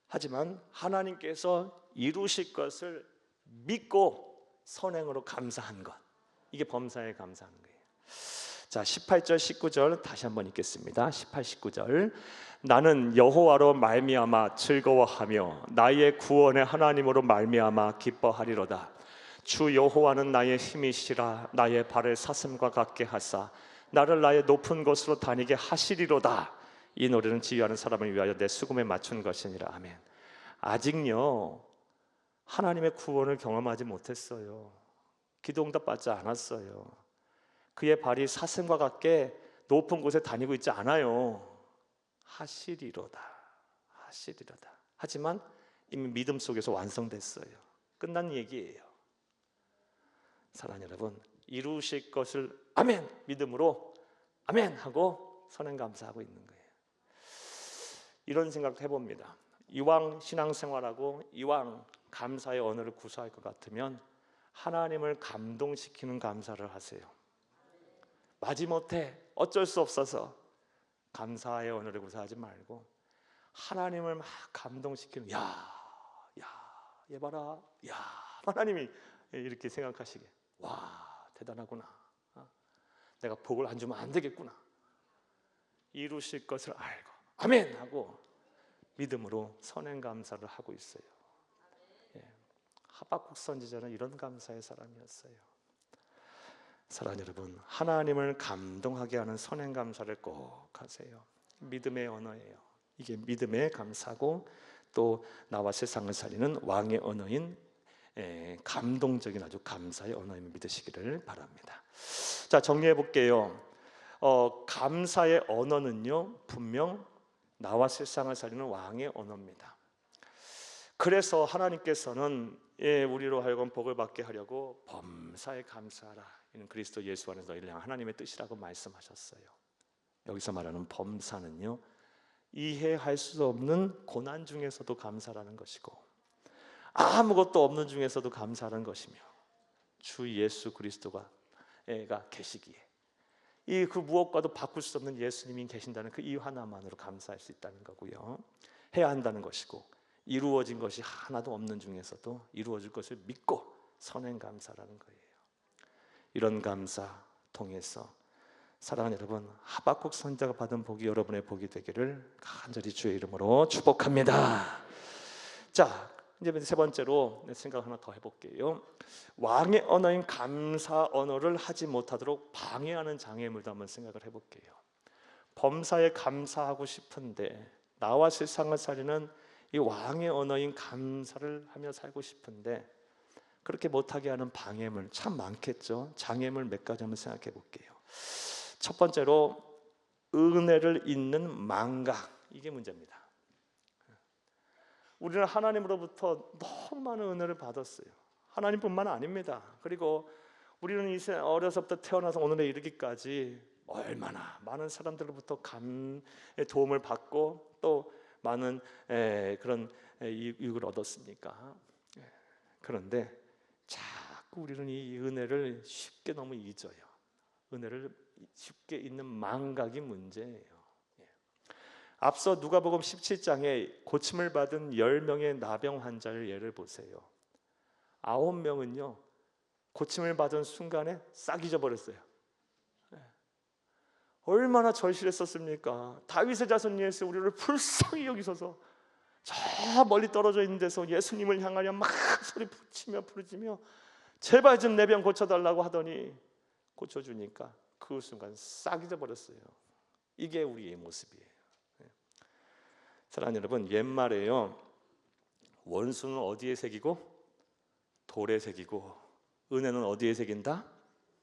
하지만 하나님께서 이루실 것을 믿고 선행으로 감사한 것, 이게 범사에 감사하는 거예요. 자, 18절 19절 다시 한번 읽겠습니다. 18, 19절. 나는 여호와로 말미암아 즐거워하며 나의 구원의 하나님으로 말미암아 기뻐하리로다. 주 여호와는 나의 힘이시라 나의 발을 사슴과 같게 하사 나를 나의 높은 곳으로 다니게 하시리로다. 이 노래는 지휘하는 사람을 위하여 내 수금에 맞춘 것이니라. 아멘. 아직요 하나님의 구원을 경험하지 못했어요. 기도응답 받지 않았어요. 그의 발이 사슴과 같게 높은 곳에 다니고 있지 않아요. 하시리로다. 하지만 이미 믿음 속에서 완성됐어요. 끝난 얘기예요. 사랑하는 여러분, 이루실 것을 아멘 믿음으로 아멘 하고 선행 감사하고 있는 거예요. 이런 생각 해봅니다. 이왕 신앙생활하고 이왕 감사의 언어를 구사할 것 같으면 하나님을 감동시키는 감사를 하세요. 마지못해 어쩔 수 없어서 감사의 언어를 구사하지 말고 하나님을 막 감동시키는 얘 봐라, 하나님이 이렇게 생각하시게, 와 대단하구나, 내가 복을 안 주면 안 되겠구나, 이루실 것을 알고 아멘 하고 믿음으로 선행 감사를 하고 있어요. 하박국 선지자는 이런 감사의 사람이었어요. 사랑하는 여러분, 하나님을 감동하게 하는 선행 감사를 꼭 하세요. 믿음의 언어예요. 이게 믿음의 감사고 또 나와 세상을 살리는 왕의 언어인 감동적인 아주 감사의 언어임을 믿으시기를 바랍니다. 자, 정리해 볼게요. 감사의 언어는요 분명 나와 세상을 살리는 왕의 언어입니다. 그래서 하나님께서는 우리로 하여금 복을 받게 하려고 범사에 감사하라, 이는 그리스도 예수 안에서 너희를 향한 하나님의 뜻이라고 말씀하셨어요. 여기서 말하는 범사는요 이해할 수 없는 고난 중에서도 감사라는 것이고, 아무것도 없는 중에서도 감사하는 것이며, 주 예수 그리스도가 계시기에, 이 그 무엇과도 바꿀 수 없는 예수님이 계신다는 그 이유 하나만으로 감사할 수 있다는 거고요. 해야 한다는 것이고, 이루어진 것이 하나도 없는 중에서도 이루어질 것을 믿고 선행 감사라는 거예요. 이런 감사 통해서 사랑하는 여러분, 하박국 선지자가 받은 복이 여러분의 복이 되기를 간절히 주의 이름으로 축복합니다. 자, 이제 세 번째로 생각 하나 더 해볼게요. 왕의 언어인 감사 언어를 하지 못하도록 방해하는 장애물도 한번 생각을 해볼게요. 범사에 감사하고 싶은데, 나와 세상을 살리는 이 왕의 언어인 감사를 하며 살고 싶은데 그렇게 못하게 하는 방해물 참 많겠죠. 장애물 몇 가지 한번 생각해 볼게요. 첫 번째로 은혜를 잊는 망각, 이게 문제입니다. 우리는 하나님으로부터 너무 많은 은혜를 받았어요. 하나님뿐만 아닙니다. 그리고 우리는 이제 어려서부터 태어나서 오늘에 이르기까지 얼마나 많은 사람들로부터 감의 도움을 받고 또 많은 그런 유익을 얻었습니까? 그런데 자꾸 우리는 이 은혜를 쉽게 너무 잊어요. 은혜를 쉽게 잊는 망각이 문제예요. 앞서 누가복음 17장에 고침을 받은 10명의 나병 환자를 예를 보세요. 9명은요 고침을 받은 순간에 싹 잊어버렸어요. 얼마나 절실했었습니까? 다윗의 자손 예수, 우리를 불쌍히 여기소서. 저 멀리 떨어져 있는 데서 예수님을 향하여 막 소리 붙이며 부르짖며 제발 좀 내 병 고쳐달라고 하더니 고쳐주니까 그 순간 싹 잊어버렸어요. 이게 우리의 모습이에요. 사랑하는 여러분, 옛말에요 원수는 어디에 새기고 돌에 새기고 은혜는 어디에 새긴다?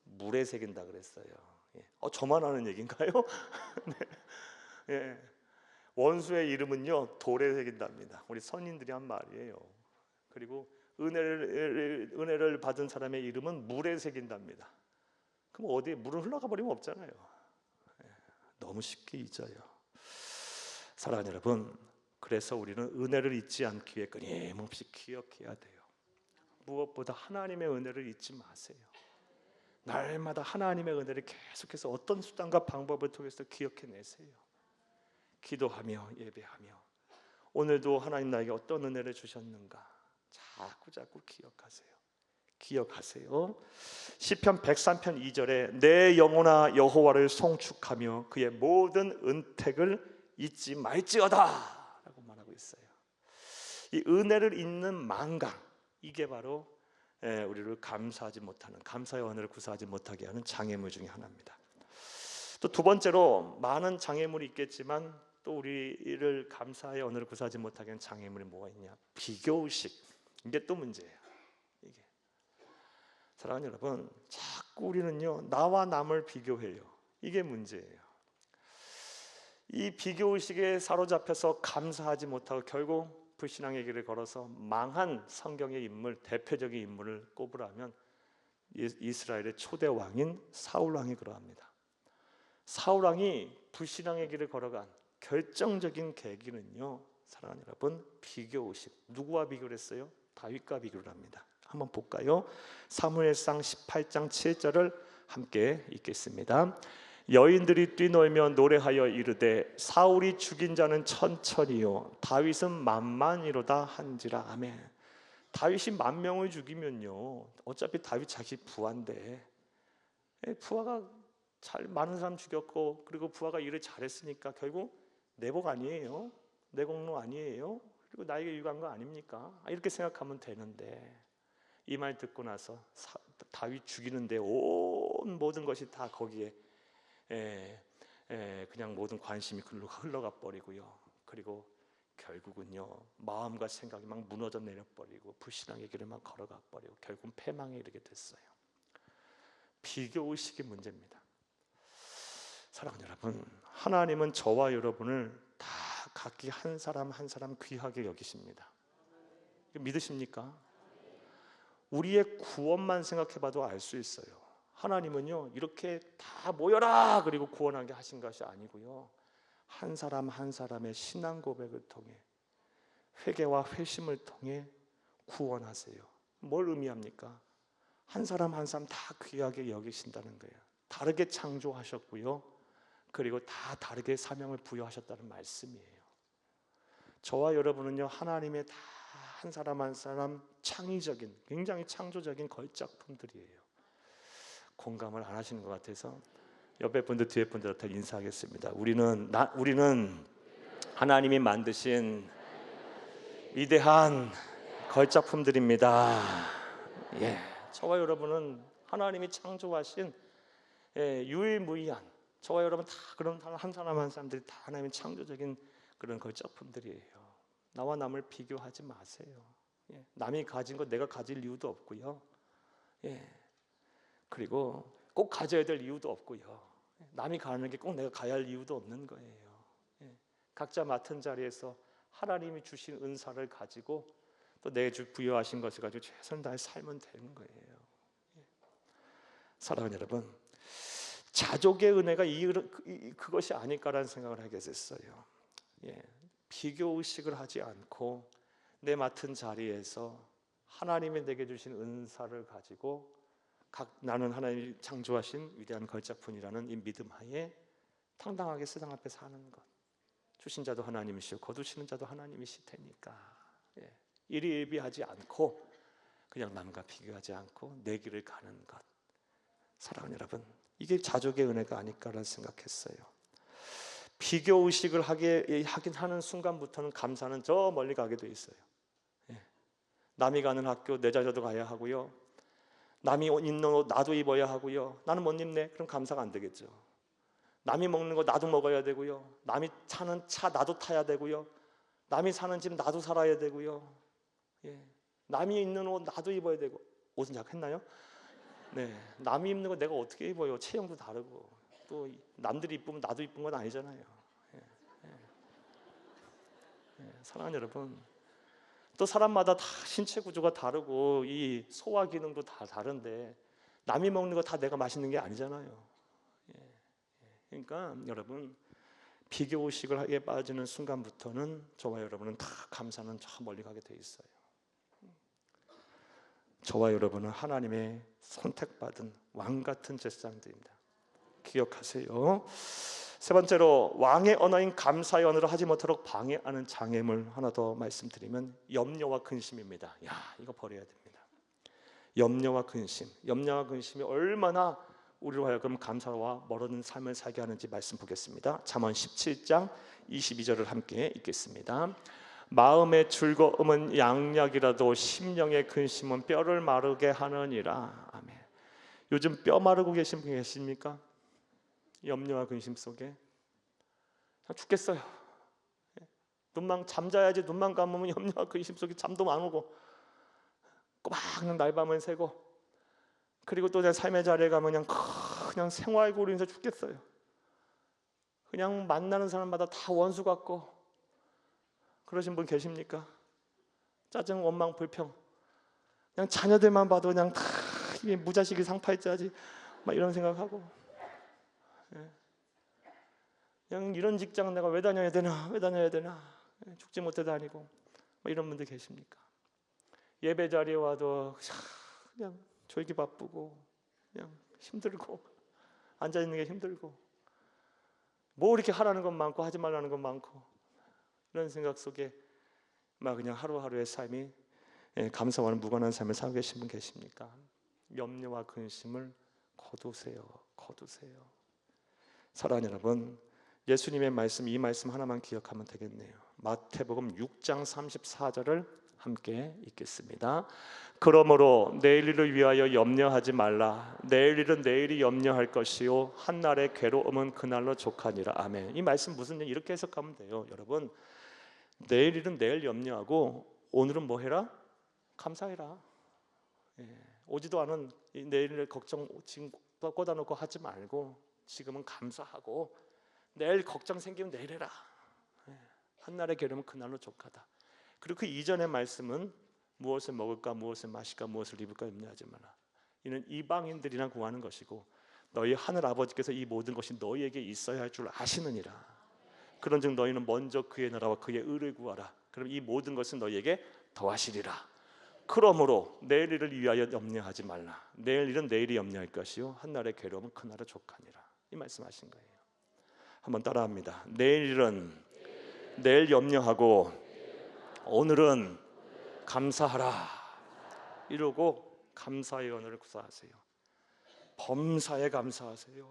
물에 새긴다 그랬어요. 저만 아는 얘기인가요? 네. 예. 원수의 이름은요 돌에 새긴답니다. 우리 선인들이 한 말이에요. 그리고 은혜를 받은 사람의 이름은 물에 새긴답니다. 그럼 어디에 물은 흘러가 버리면 없잖아요. 너무 쉽게 잊어요. 사랑하는 여러분, 그래서 우리는 은혜를 잊지 않기 위해 끊임없이 기억해야 돼요. 무엇보다 하나님의 은혜를 잊지 마세요. 날마다 하나님의 은혜를 계속해서 어떤 수단과 방법을 통해서 기억해내세요. 기도하며 예배하며 오늘도 하나님 나에게 어떤 은혜를 주셨는가 자꾸 기억하세요. 기억하세요. 시편 103편 2절에 내 영혼아 여호와를 송축하며 그의 모든 은택을 잊지 말지어다 라고 말하고 있어요. 이 은혜를 잊는 망각, 이게 바로 우리를 감사하지 못하는, 감사의 언어를 구사하지 못하게 하는 장애물 중에 하나입니다. 또 두 번째로 많은 장애물이 있겠지만 또 우리를 감사의 언어를 구사하지 못하게 하는 장애물이 뭐가 있냐? 비교의식. 이게 또 문제예요. 이게 사랑하는 여러분, 자꾸 우리는요 나와 남을 비교해요. 이게 문제예요. 이 비교의식에 사로잡혀서 감사하지 못하고 결국 불신앙의 길을 걸어서 망한 성경의 인물, 대표적인 인물을 꼽으라면 이스라엘의 초대 왕인 사울 왕이 그러합니다. 사울 왕이 불신앙의 길을 걸어간 결정적인 계기는요, 사랑하는 여러분, 비교의식. 누구와 비교를 했어요? 다윗과 비교를 합니다. 한번 볼까요? 사무엘상 18장 7절을 함께 읽겠습니다. 여인들이 뛰놀며 노래하여 이르되 사울이 죽인 자는 천천히요 다윗은 만만이로다 한지라. 아멘. 다윗이 10,000명을 죽이면요 어차피 다윗 자기 부하인데, 부하가 잘 많은 사람 죽였고 그리고 부하가 일을 잘했으니까 결국 내 복 아니에요? 내 공로 아니에요? 그리고 나에게 유익한 거 아닙니까? 이렇게 생각하면 되는데, 이 말 듣고 나서 다윗 죽이는데 온 모든 것이 다 거기에 그냥 모든 관심이 흘러가 버리고요. 그리고 결국은요 마음과 생각이 막 무너져 내려버리고 불신앙의 길을 막 걸어가 버리고 결국은 패망에 이르게 됐어요. 비교의식이 문제입니다. 사랑하는 여러분, 하나님은 저와 여러분을 다 각기 한 사람 한 사람 귀하게 여기십니다. 믿으십니까? 우리의 구원만 생각해봐도 알 수 있어요. 하나님은요 이렇게 다 모여라 그리고 구원하게 하신 것이 아니고요, 한 사람 한 사람의 신앙 고백을 통해 회개와 회심을 통해 구원하세요. 뭘 의미합니까? 한 사람 한 사람 다 귀하게 여기신다는 거예요. 다르게 창조하셨고요, 그리고 다 다르게 사명을 부여하셨다는 말씀이에요. 저와 여러분은요, 하나님의 다 한 사람 한 사람 창의적인, 굉장히 창조적인 걸작품들이에요. 공감을 안 하시는 것 같아서 옆에 분들 뒤에 분들한테 인사하겠습니다. 우리는 하나님이 만드신 위대한 걸작품들입니다. 예, 저와 여러분은 하나님이 창조하신 유일무이한, 저와 여러분 다 그런 한 사람 한 사람들이 다 하나님의 창조적인 그런 걸작품들이에요. 나와 남을 비교하지 마세요. 예, 남이 가진 거 내가 가질 이유도 없고요. 예, 그리고 꼭 가져야 될 이유도 없고요. 남이 가는 게 꼭 내가 가야 할 이유도 없는 거예요. 예, 각자 맡은 자리에서 하나님이 주신 은사를 가지고 또 내게 부여하신 것을 가지고 최선을 다해 살면 되는 거예요. 예. 사랑하는 여러분, 자족의 은혜가 그것이 아닐까라는 생각을 하게 됐어요. 예, 비교 의식을 하지 않고 내 맡은 자리에서 하나님이 내게 주신 은사를 가지고 나는 하나님이 창조하신 위대한 걸작품이라는 이 믿음 하에 당당하게 세상 앞에 사는 것. 주신 자도 하나님이시고 거두시는 자도 하나님이실 테니까, 예, 이리 예비하지 않고 그냥 남과 비교하지 않고 내 길을 가는 것. 사랑하는 여러분, 이게 자족의 은혜가 아닐까라는 생각했어요. 비교 의식을 하긴 하는 순간부터는 감사는 저 멀리 가게 돼 있어요. 예. 남이 가는 학교 내 자녀도 가야 하고요, 남이 입는 옷 나도 입어야 하고요, 나는 못 입네, 그럼 감사가 안 되겠죠. 남이 먹는 거 나도 먹어야 되고요, 남이 타는 차 나도 타야 되고요, 남이 사는 집 나도 살아야 되고요, 예. 남이 입는 옷 나도 입어야 되고. 옷은 약했나요? 네, 남이 입는 거 내가 어떻게 입어요? 체형도 다르고, 또 남들이 이쁘면 나도 이쁜 건 아니잖아요. 예, 예. 예, 사랑하는 여러분, 또 사람마다 다 신체 구조가 다르고 이 소화 기능도 다 다른데 남이 먹는 거 다 내가 맛있는 게 아니잖아요. 예, 그러니까 여러분, 비교 의식을 하게 빠지는 순간부터는 저와 여러분은 다 감사는 저 멀리 가게 돼 있어요. 저와 여러분은 하나님의 선택받은 왕 같은 제사장들입니다. 기억하세요. 세 번째로, 왕의 언어인 감사의 언어를 하지 못하도록 방해하는 장애물 하나 더 말씀드리면 염려와 근심입니다. 야, 이거 버려야 됩니다. 염려와 근심. 염려와 근심이 얼마나 우리로 하여금 감사와 멀어진 삶을 살게 하는지 말씀 보겠습니다. 잠언 17장 22절을 함께 읽겠습니다. 마음의 즐거움은 양약이라도 심령의 근심은 뼈를 마르게 하느니라. 아멘. 요즘 뼈 마르고 계신 분 계십니까? 염려와 근심 속에 죽겠어요. 눈만 잠자야지, 눈만 감으면 염려와 근심 속에 잠도 안 오고 꼬박 날밤을 새고, 그리고 또 내 삶의 자리에 가면 그냥 생활고리에서 죽겠어요. 그냥 만나는 사람마다 다 원수 같고. 그러신 분 계십니까? 짜증, 원망, 불평. 그냥 자녀들만 봐도 그냥 다 무자식이 상파했자지 막 이런 생각하고, 그냥 이런 직장 내가 왜 다녀야 되나, 왜 다녀야 되나, 죽지 못해 다니고 이런 분들 계십니까? 예배 자리에 와도 그냥 졸기 바쁘고 그냥 힘들고 앉아 있는 게 힘들고, 뭐 이렇게 하라는 건 많고 하지 말라는 건 많고, 이런 생각 속에 막 그냥 하루하루의 삶이 감사와는 무관한 삶을 살고 계신 분 계십니까? 염려와 근심을 거두세요. 거두세요. 사랑하는 여러분, 예수님의 말씀, 이 말씀 하나만 기억하면 되겠네요. 마태복음 6장 34절을 함께 읽겠습니다. 그러므로 내일 일을 위하여 염려하지 말라. 내일 일은 내일이 염려할 것이요 한날의 괴로움은 그날로 족하니라. 아멘. 이 말씀 무슨 일, 이렇게 해석하면 돼요. 여러분, 내일 일은 내일 염려하고 오늘은 뭐 해라? 감사해라. 오지도 않은 내일을 걱정 지금 꽂아 놓고 하지 말고 지금은 감사하고, 내일 걱정 생기면 내일 해라. 한날의 괴로움은 그날로 족하다. 그리고 그 이전의 말씀은 무엇을 먹을까, 무엇을 마실까, 무엇을 입을까 염려하지 마라. 이는 이방인들이나 구하는 것이고 너희 하늘 아버지께서 이 모든 것이 너희에게 있어야 할 줄 아시느니라. 그런즉 너희는 먼저 그의 나라와 그의 의를 구하라. 그럼 이 모든 것은 너희에게 더하시리라. 그러므로 내일 일을 위하여 염려하지 말라. 내일 일은 내일이 염려할 것이요 한날의 괴로움은 그날의 족하니라. 이 말씀하신 거예요. 한번 따라합니다. 내일 일은 내일 염려하고 오늘은 감사하라. 이러고 감사의 언어를 구사하세요. 범사에 감사하세요.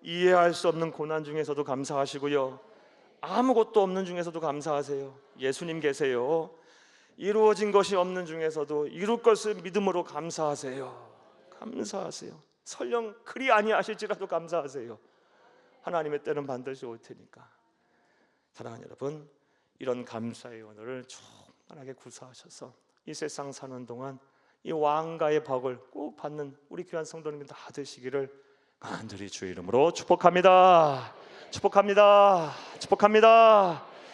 이해할 수 없는 고난 중에서도 감사하시고요, 아무것도 없는 중에서도 감사하세요. 예수님 계세요. 이루어진 것이 없는 중에서도 이룰 것을 믿음으로 감사하세요. 감사하세요. 설령 그리 아니하실지라도 감사하세요. 하나님의 때는 반드시 올 테니까. 사랑하는 여러분, 이런 감사의 언어를 충만하게 구사하셔서 이 세상 사는 동안 이 왕가의 복을 꼭 받는 우리 귀한 성도님들 다 되시기를 간절히 주의 이름으로 축복합니다. 축복합니다. 축복합니다.